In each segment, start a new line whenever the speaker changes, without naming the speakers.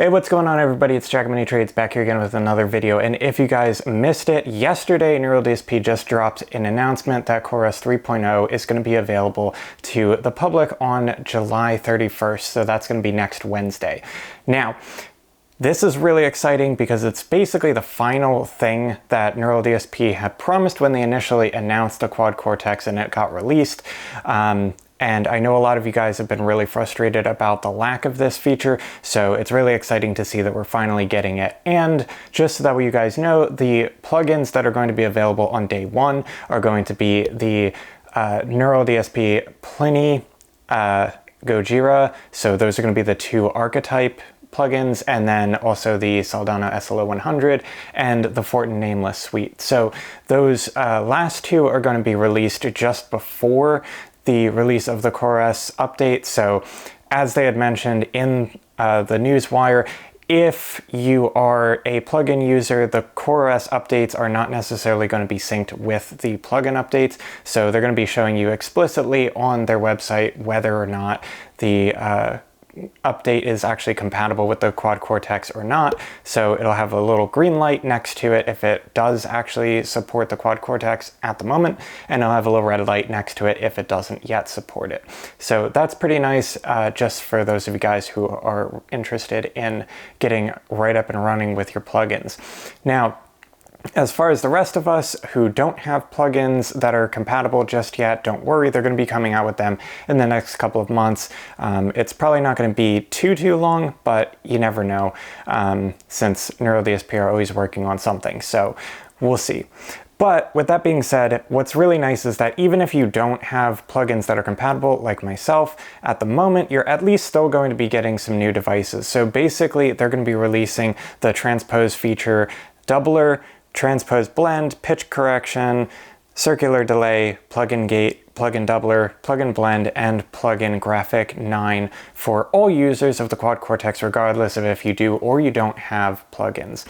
Hey, what's going on everybody? It's Jack Mini Trades back here again with another video, and if you guys missed it, yesterday NeuroDSP just dropped an announcement that Cor OS 3.0 is going to be available to the public on July 31st, so that's going to be next Wednesday. Now, this is really exciting because it's basically the final thing that NeuroDSP had promised when they initially announced the Quad Cortex and it got released. And I know a lot of you guys have been really frustrated about the lack of this feature, so it's really exciting to see that we're finally getting it. And just so that way you guys know, the plugins that are going to be available on day one are going to be the NeuroDSP Pliny Gojira, so those are going to be the two archetype plugins, and then also the Saldana SLO100 and the Fortin Nameless suite. So those last two are going to be released just before the release of the Cor OS update. So as they had mentioned in the newswire, if you are a plugin user, the Cor OS updates are not necessarily going to be synced with the plugin updates. So they're going to be showing you explicitly on their website whether or not the update is actually compatible with the Quad Cortex or not. So it'll have a little green light next to it if it does actually support the Quad Cortex at the moment, and it'll have a little red light next to it if it doesn't yet support it. So that's pretty nice, just for those of you guys who are interested in getting right up and running with your plugins. Now, as far as the rest of us who don't have plugins that are compatible just yet, don't worry, they're going to be coming out with them in the next couple of months. It's probably not going to be too long, but you never know, since NeuroDSP are always working on something, so we'll see. But with that being said, what's really nice is that even if you don't have plugins that are compatible, like myself, at the moment, you're at least still going to be getting some new devices. So basically, they're going to be releasing the transpose feature doubler, transpose blend, pitch correction, circular delay, plugin gate, plugin doubler, plugin blend, and plugin graphic 9 for all users of the Quad Cortex, regardless of if you do or you don't have plugins.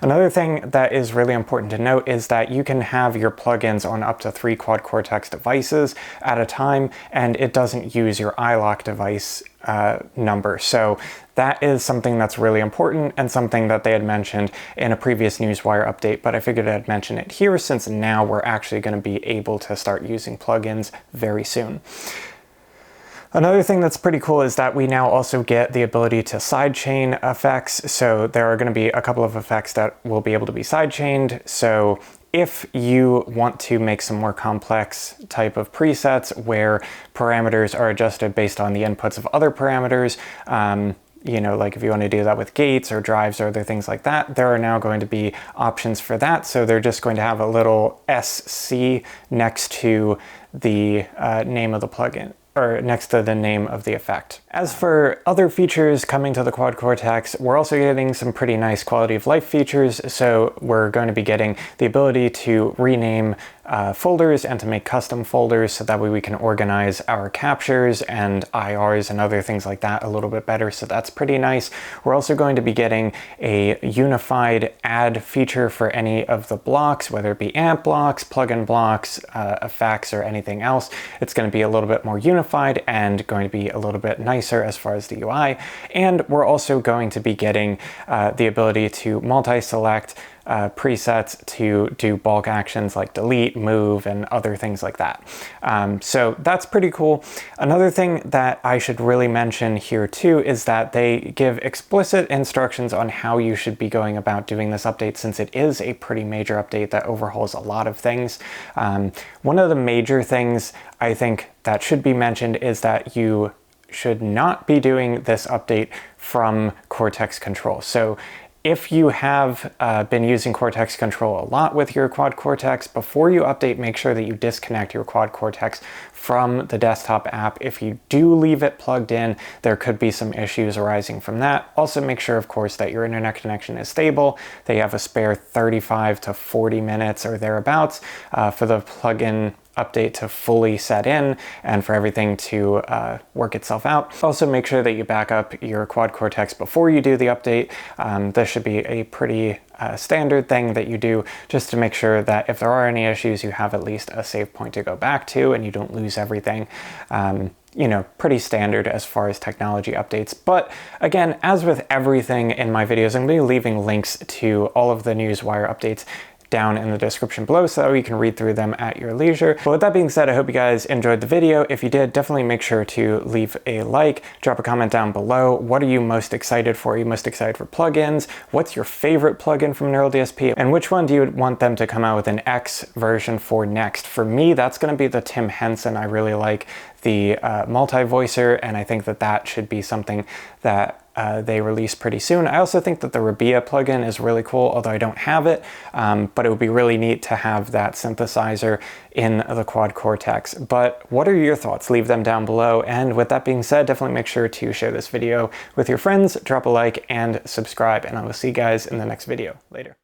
Another thing that is really important to note is that you can have your plugins on up to 3 Quad Cortex devices at a time, and it doesn't use your iLock device number. So that is something that's really important and something that they had mentioned in a previous newswire update, but I figured I'd mention it here since now we're actually going to be able to start using plugins very soon. Another thing that's pretty cool is that we now also get the ability to sidechain effects. So there are going to be a couple of effects that will be able to be sidechained. So if you want to make some more complex type of presets where parameters are adjusted based on the inputs of other parameters, you know, like if you want to do that with gates or drives or other things like that, there are now going to be options for that. So they're just going to have a little SC next to the name of the plugin, or next to the name of the effect. As for other features coming to the Quad Cortex, we're also getting some pretty nice quality of life features. So we're going to be getting the ability to rename folders and to make custom folders, so that way we can organize our captures and IRs and other things like that a little bit better. So that's pretty nice. We're also going to be getting a unified add feature for any of the blocks, whether it be amp blocks, plugin blocks, effects, or anything else. It's going to be a little bit more unified and going to be a little bit nicer as far as the UI. And we're also going to be getting the ability to multi-select presets to do bulk actions like delete, move, and other things like that. So that's pretty cool. Another thing that I should really mention here too is that they give explicit instructions on how you should be going about doing this update, since it is a pretty major update that overhauls a lot of things. One of the major things I think that should be mentioned is that you should not be doing this update from Cortex Control. So if you have been using Cortex Control a lot with your Quad Cortex, before you update, make sure that you disconnect your Quad Cortex from the desktop app. If you do leave it plugged in, there could be some issues arising from that. Also make sure, of course, that your internet connection is stable, that you have a spare 35 to 40 minutes or thereabouts for the plugin update to fully set in and for everything to work itself out. Also, make sure that you back up your Quad Cortex before you do the update. This should be a pretty standard thing that you do just to make sure that if there are any issues, you have at least a save point to go back to and you don't lose everything. You know, pretty standard as far as technology updates. But again, as with everything in my videos, I'm going to be leaving links to all of the Newswire updates down in the description below so that you can read through them at your leisure. But with that being said, I hope you guys enjoyed the video. If you did, definitely make sure to leave a like, drop a comment down below. What are you most excited for? Are you most excited for plugins? What's your favorite plugin from Neural DSP? And which one do you want them to come out with an X version for next? For me, that's going to be the Tim Henson. I really like the multi-voicer, and I think that that should be something that they release pretty soon. I also think that the Rabea plugin is really cool, although I don't have it, but it would be really neat to have that synthesizer in the Quad Cortex. But what are your thoughts? Leave them down below. And with that being said, definitely make sure to share this video with your friends, drop a like, and subscribe. And I will see you guys in the next video. Later.